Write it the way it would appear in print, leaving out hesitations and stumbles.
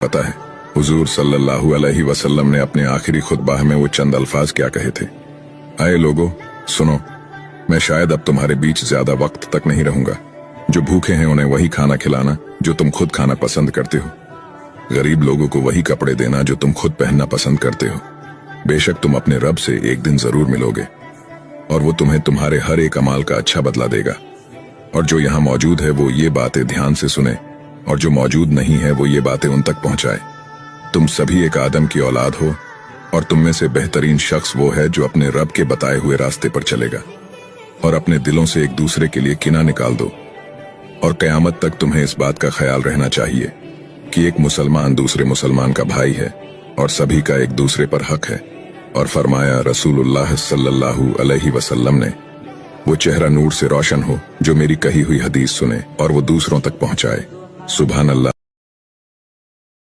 पता है हुजूर सल्लल्लाहु अलैहि वसल्लम ने अपने आखिरी खुतबा में वो चंद अल्फाज क्या कहे थे। आए लोगो सुनो, मैं शायद अब तुम्हारे बीच ज्यादा वक्त तक नहीं रहूंगा। जो भूखे हैं उन्हें वही खाना खिलाना जो तुम खुद खाना पसंद करते हो। गरीब लोगों को वही कपड़े देना जो तुम खुद पहनना पसंद करते हो। बेशक तुम अपने रब से एक दिन जरूर मिलोगे और वो तुम्हें तुम्हारे हर एक अमाल का अच्छा बदला देगा। और जो यहाँ मौजूद है वो ये बातें ध्यान से सुने और जो मौजूद नहीं है वो ये बातें उन तक पहुंचाए। तुम सभी एक आदम की औलाद हो और तुम में से बेहतरीन शख्स वो है जो अपने रब के बताए हुए रास्ते पर चलेगा। और अपने दिलों से एक दूसरे के लिए किना निकाल दो और कयामत तक तुम्हें इस बात का ख्याल रहना चाहिए कि एक मुसलमान दूसरे मुसलमान का भाई है और सभी का एक दूसरे पर हक है। और फरमाया रसूलुल्लाह सल्लल्लाहु अलैहि वसल्लम ने, वो चेहरा नूर से रोशन हो जो मेरी कही हुई हदीस सुने और वो दूसरों तक पहुंचाए। सुभान अल्लाह।